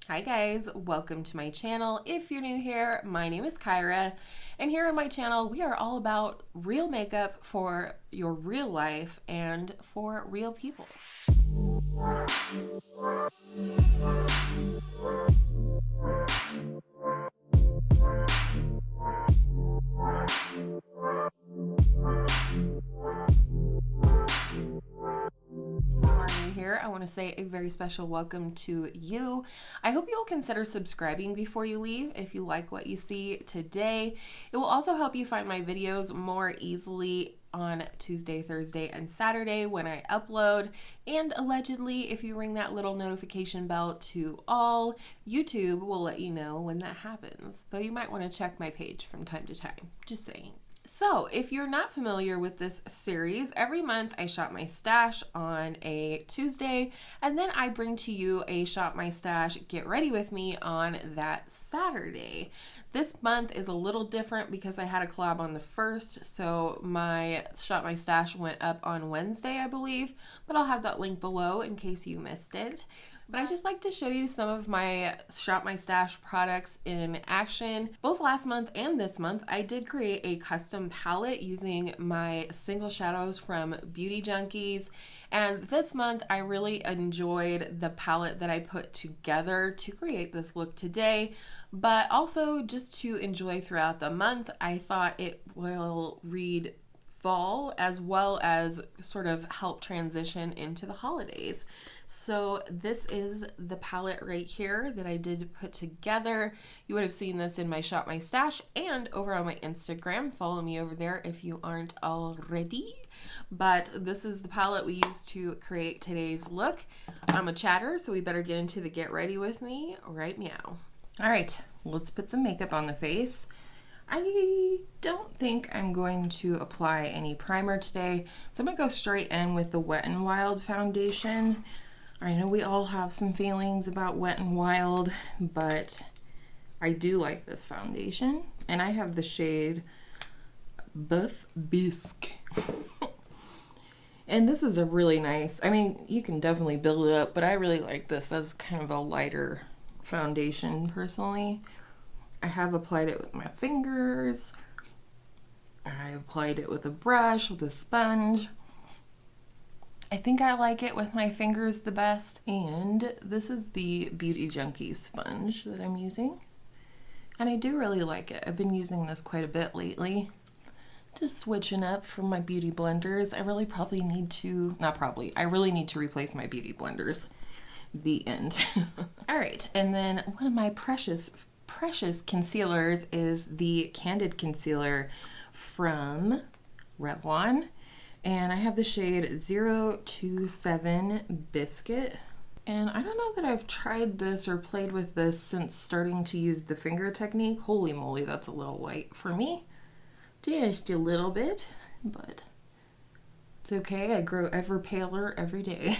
Hi guys, welcome to my channel. If you're new here, my name is Kyra, and here on my channel we are all about real makeup for your real life and for real people. Here, I want to say a very special welcome to you. I hope you'll consider subscribing before you leave if you like what you see today. It will also help you find my videos more easily on Tuesday, Thursday, and Saturday when I upload. And allegedly, if you ring that little notification bell to all, YouTube will let you know when that happens. Though you might want to check my page from time to time. Just saying. So, if you're not familiar with this series, every month I shop my stash on a Tuesday, and then I bring to you a shop my stash, get ready with me on that Saturday. This month is a little different because I had a collab on the 1st, so my shop my stash went up on Wednesday, I believe, but I'll have that link below in case you missed it. But I just like to show you some of my Shop My Stash products in action. Both last month and this month, I did create a custom palette using my single shadows from Beauty Junkies. And this month, I really enjoyed the palette that I put together to create this look today. But also just to enjoy throughout the month, I thought it will read fall as well as sort of help transition into the holidays. So this is the palette right here that I did put together. You would have seen this in my Shop My Stash and over on my Instagram. Follow me over there if you aren't already. But this is the palette we used to create today's look. I'm a chatter, so we better get into the get ready with me right meow. All right, let's put some makeup on the face. I don't think I'm going to apply any primer today, so I'm going to go straight in with the Wet n Wild foundation. I know we all have some feelings about Wet n Wild, but I do like this foundation, and I have the shade Bisque. And this is a really nice, I mean, you can definitely build it up, but I really like this as kind of a lighter foundation personally. I have applied it with my fingers. I applied it with a brush, with a sponge. I think I like it with my fingers the best. And this is the Beauty Junkies sponge that I'm using. And I do really like it. I've been using this quite a bit lately. Just switching up from my beauty blenders. I really probably need to, I really need to replace my beauty blenders. The end. All right, and then one of my precious concealers is the Candid Concealer from Revlon, and I have the shade 027 Biscuit. And I don't know that I've tried this or played with this since starting to use the finger technique. Holy moly, that's a little light for me. Just a little bit, but it's okay. I grow ever paler every day.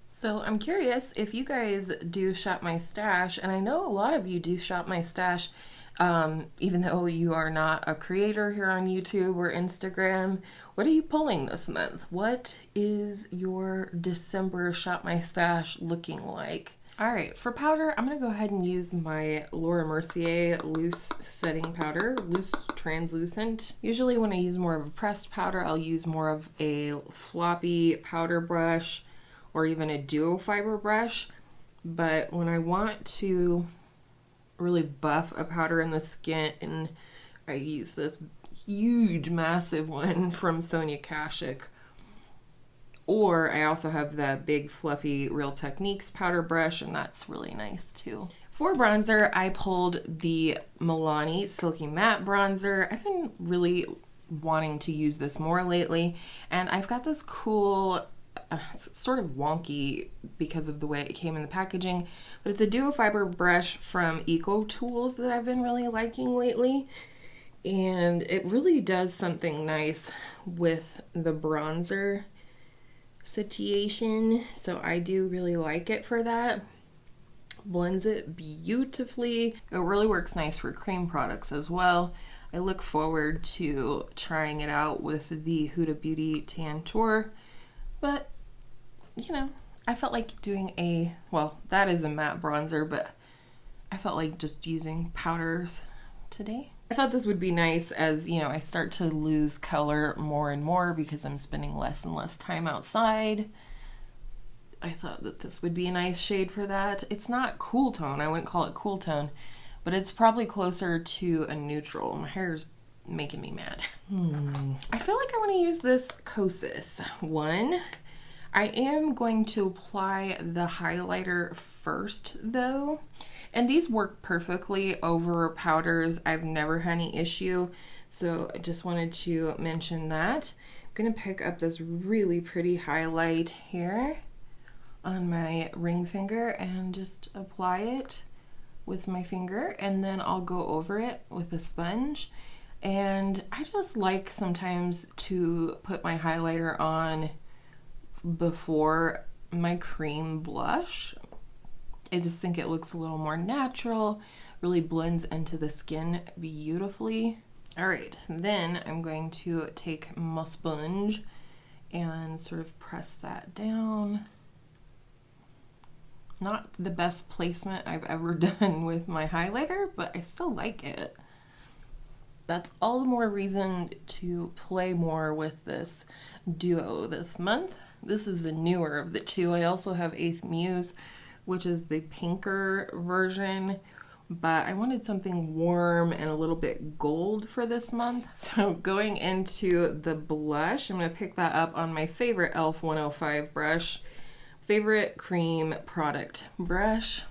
So I'm curious if you guys do Shop My Stash, and I know a lot of you do Shop My Stash, even though you are not a creator here on YouTube or Instagram. What are you pulling this month? What is your December Shop My Stash looking like? All right, for powder, I'm gonna go ahead and use my Laura Mercier loose setting powder, loose translucent. Usually when I use more of a pressed powder, I'll use more of a floppy powder brush or even a duo fiber brush. But when I want to really buff a powder in the skin, and I use this huge, massive one from Sonia Kashuk. Or I also have the big, fluffy Real Techniques powder brush, and that's really nice too. For bronzer, I pulled the Milani Silky Matte Bronzer. I've been really wanting to use this more lately, and I've got this cool, sort of wonky because of the way it came in the packaging, but it's a duo fiber brush from Eco Tools that I've been really liking lately, and it really does something nice with the bronzer situation, so I do really like it for that. Blends it beautifully. It really works nice for cream products as well. I look forward to trying it out with the Huda Beauty Tan Tour, but you know, I felt like doing a, well, that is a matte bronzer, but I felt like just using powders today. I thought this would be nice as, you know, I start to lose color more and more because I'm spending less and less time outside. I thought that this would be a nice shade for that. It's not cool tone. I wouldn't call it cool tone, but it's probably closer to a neutral. My hair's making me mad. I feel like I want to use this Kosas one. I am going to apply the highlighter first though. And these work perfectly over powders. I've never had any issue. So I just wanted to mention that. I'm gonna pick up this really pretty highlight here on my ring finger and just apply it with my finger, and then I'll go over it with a sponge. And I just like sometimes to put my highlighter on before my cream blush. I just think it looks a little more natural, really blends into the skin beautifully. All right, then I'm going to take my sponge and sort of press that down. Not the best placement I've ever done with my highlighter, but I still like it. That's all the more reason to play more with this duo this month. This is the newer of the two. I also have 8th Muse, which is the pinker version, but I wanted something warm and a little bit gold for this month. So going into the blush, I'm gonna pick that up on my favorite e.l.f. 105 brush, favorite cream product brush.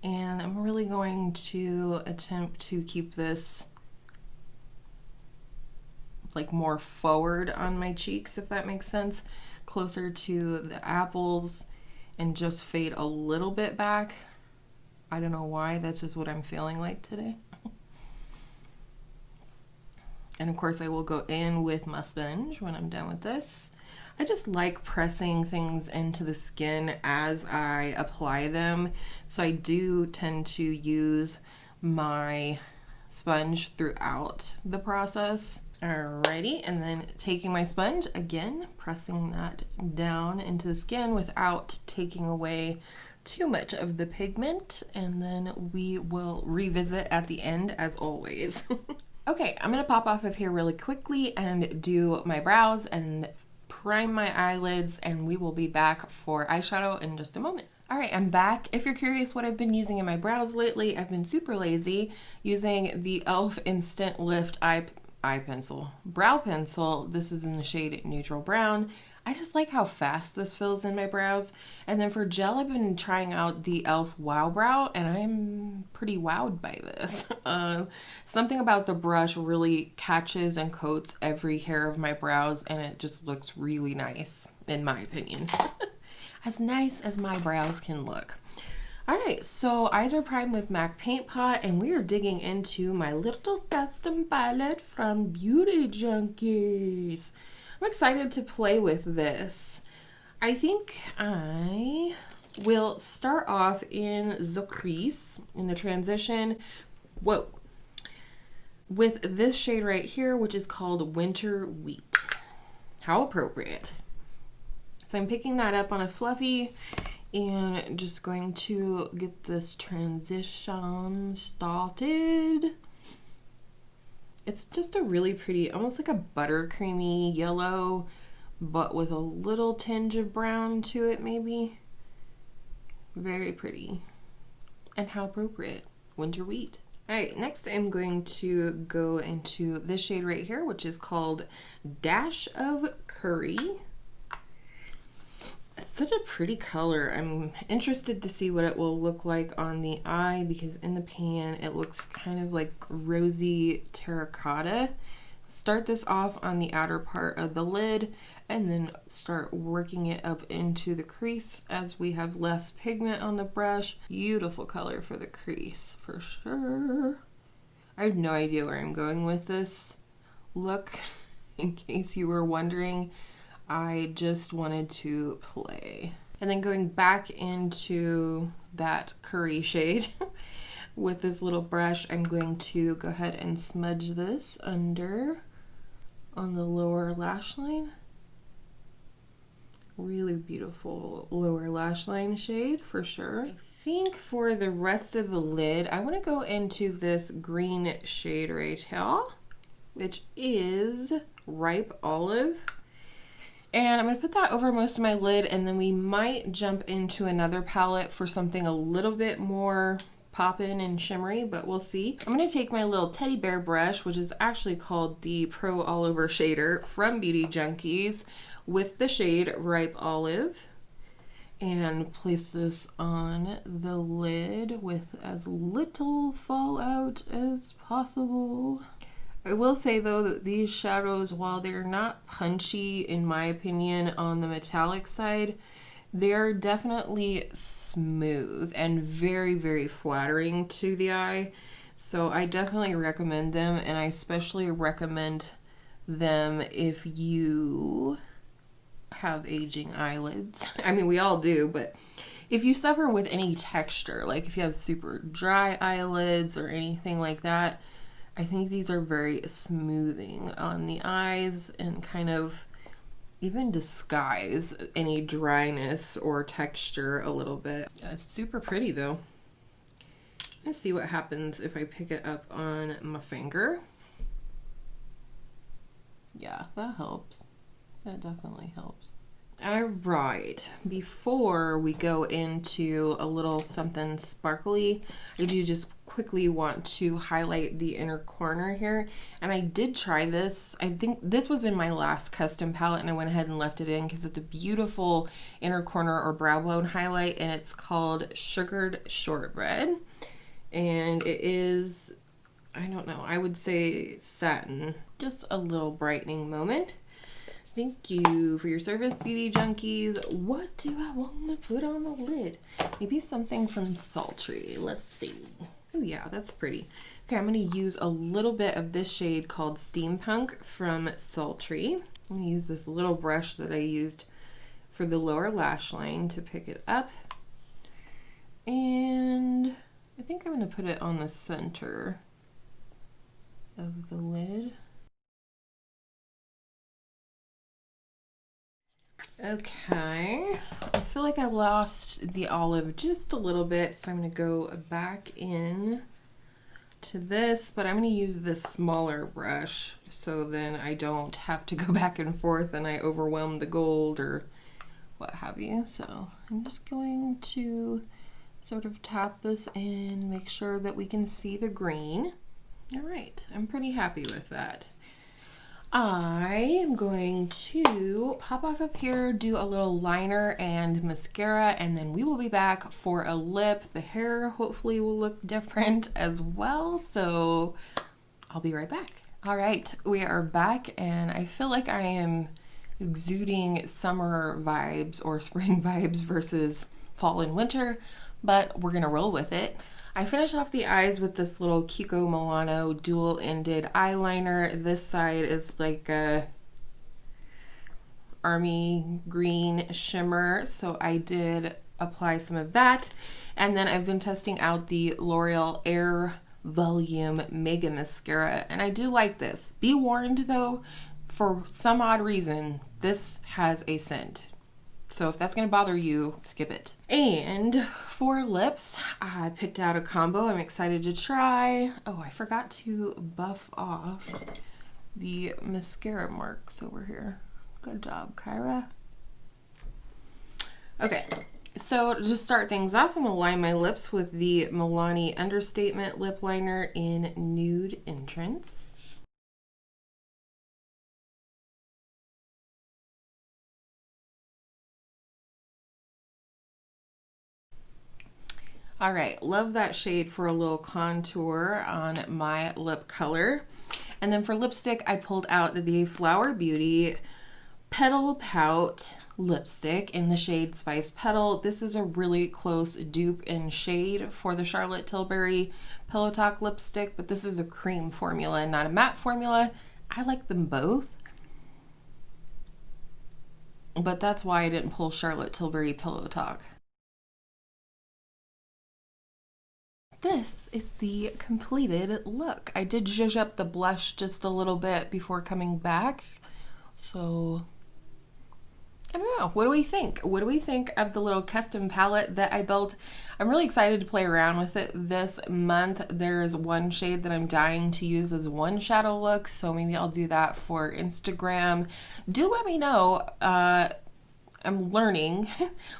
And I'm really going to attempt to keep this like more forward on my cheeks, if that makes sense, closer to the apples, and just fade a little bit back. I don't know why, that's just what I'm feeling like today. And of course I will go in with my sponge when I'm done with this. I just like pressing things into the skin as I apply them, so I do tend to use my sponge throughout the process. Alrighty, and then taking my sponge, again, pressing that down into the skin without taking away too much of the pigment, and then we will revisit at the end as always. Okay, I'm gonna pop off of here really quickly and do my brows and prime my eyelids, and we will be back for eyeshadow in just a moment. All right, I'm back. If you're curious what I've been using in my brows lately, I've been super lazy using the e.l.f. Instant Lift brow pencil. This is in the shade Neutral Brown. I just like how fast this fills in my brows. And then for gel, I've been trying out the e.l.f. Wow Brow, and I'm pretty wowed by this. Something about the brush really catches and coats every hair of my brows, and it just looks really nice, in my opinion. As nice as my brows can look. Alright, so eyes are primed with MAC Paint Pot, and we are digging into my little custom palette from Beauty Junkies. I'm excited to play with this. I think I will start off in the crease, in the transition, with this shade right here, which is called Winter Wheat. How appropriate. So I'm picking that up on a fluffy, and just going to get this transition started. It's just a really pretty, almost like a buttercreamy yellow, but with a little tinge of brown to it maybe. Very pretty. And how appropriate. Winter Wheat. Alright, next I'm going to go into this shade right here, which is called Dash of Curry. It's such a pretty color. I'm interested to see what it will look like on the eye, because in the pan it looks kind of like rosy terracotta. Start this off on the outer part of the lid and then start working it up into the crease as we have less pigment on the brush. Beautiful color for the crease for sure. I have no idea where I'm going with this look, in case you were wondering. I just wanted to play. And then going back into that curry shade with this little brush, I'm going to go ahead and smudge this under on the lower lash line Really beautiful lower lash line shade for sure. I think for the rest of the lid, I want to go into this green shade right here, which is Ripe Olive. And I'm going to put that over most of my lid, and then we might jump into another palette for something a little bit more poppin' and shimmery, but we'll see. I'm going to take my little teddy bear brush, which is actually called the Pro All Over Shader from Beauty Junkies, with the shade Ripe Olive, and place this on the lid with as little fallout as possible. I will say though that these shadows, while they're not punchy in my opinion on the metallic side, they're definitely smooth and very, very flattering to the eye. So I definitely recommend them, and I especially recommend them if you have aging eyelids. I mean, we all do, but if you suffer with any texture, like if you have super dry eyelids or anything like that, I think these are very smoothing on the eyes and kind of even disguise any dryness or texture a little bit. Yeah, it's super pretty though. Let's see what happens if I pick it up on my finger. Yeah, that helps. That definitely helps. All right, before we go into a little something sparkly, I do just quickly want to highlight the inner corner here. And I did try this. I think this was in my last custom palette, and I went ahead and left it in because it's a beautiful inner corner or brow bone highlight, and it's called Sugared Shortbread. And it is, I don't know, I would say satin. Just a little brightening moment. Thank you for your service, Beauty Junkies. What do I want to put on the lid? Maybe something from Sultry. Let's see. Oh yeah, that's pretty. Okay, I'm going to use a little bit of this shade called Steampunk from Sultry. I'm going to use this little brush that I used for the lower lash line to pick it up. And I think I'm going to put it on the center of the lid. Okay, I feel like I lost the olive just a little bit, so I'm going to go back in to this, but I'm going to use this smaller brush so then I don't have to go back and forth and I overwhelm the gold or what have you. So I'm just going to sort of tap this in, make sure that we can see the green. All right, I'm pretty happy with that. I am going to pop off up here, do a little liner and mascara, and then we will be back for a lip. The hair hopefully will look different as well, so I'll be right back. All right, we are back, and I feel like I am exuding summer vibes or spring vibes versus fall and winter, but we're gonna roll with it. I finished off the eyes with this little Kiko Milano dual-ended eyeliner. This side is like a army green shimmer, so I did apply some of that. And then I've been testing out the L'Oreal Air Volume Mega Mascara, and I do like this. Be warned though, for some odd reason, this has a scent. So if that's going to bother you, skip it. And for lips, I picked out a combo I'm excited to try. Oh, I forgot to buff off the mascara marks over here. Good job, Kyra. Okay, so to start things off, I'm going to line my lips with the Milani Understatement Lip Liner in Nude Entrance. All right, love that shade for a little contour on my lip color. And then for lipstick, I pulled out the Flower Beauty Petal Pout lipstick in the shade Spice Petal. This is a really close dupe in shade for the Charlotte Tilbury Pillow Talk lipstick, but this is a cream formula, not a matte formula. I like them both, but that's why I didn't pull Charlotte Tilbury Pillow Talk. This is the completed look. I did zhuzh up the blush just a little bit before coming back, so I don't know. What do we think? What do we think of the little custom palette that I built? I'm really excited to play around with it this month. There's one shade that I'm dying to use as one shadow look, so maybe I'll do that for Instagram. Do let me know. I'm learning,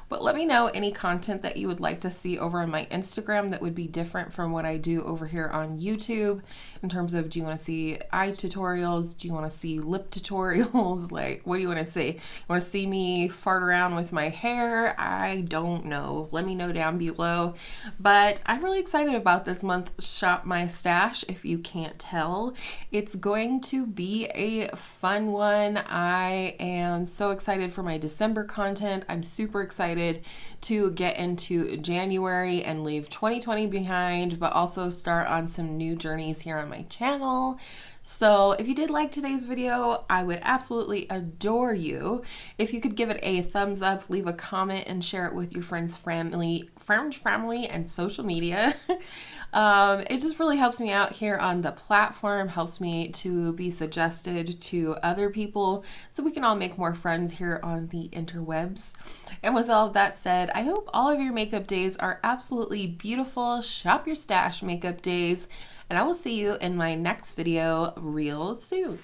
but let me know any content that you would like to see over on my Instagram that would be different from what I do over here on YouTube, in terms of, do you want to see eye tutorials? Do you want to see lip tutorials? Like, what do you want to see? You want to see me fart around with my hair? I don't know. Let me know down below. But I'm really excited about this month Shop My Stash, if you can't tell. It's going to be a fun one. I am so excited for my December content. I'm super excited to get into January and leave 2020 behind, but also start on some new journeys here on my channel. So if you did like today's video, I would absolutely adore you if you could give it a thumbs up, leave a comment, and share it with your friends, family, and social media. It just really helps me out here on the platform, helps me to be suggested to other people so we can all make more friends here on the interwebs. And with all of that said, I hope all of your makeup days are absolutely beautiful. Shop your stash makeup days, and I will see you in my next video real soon.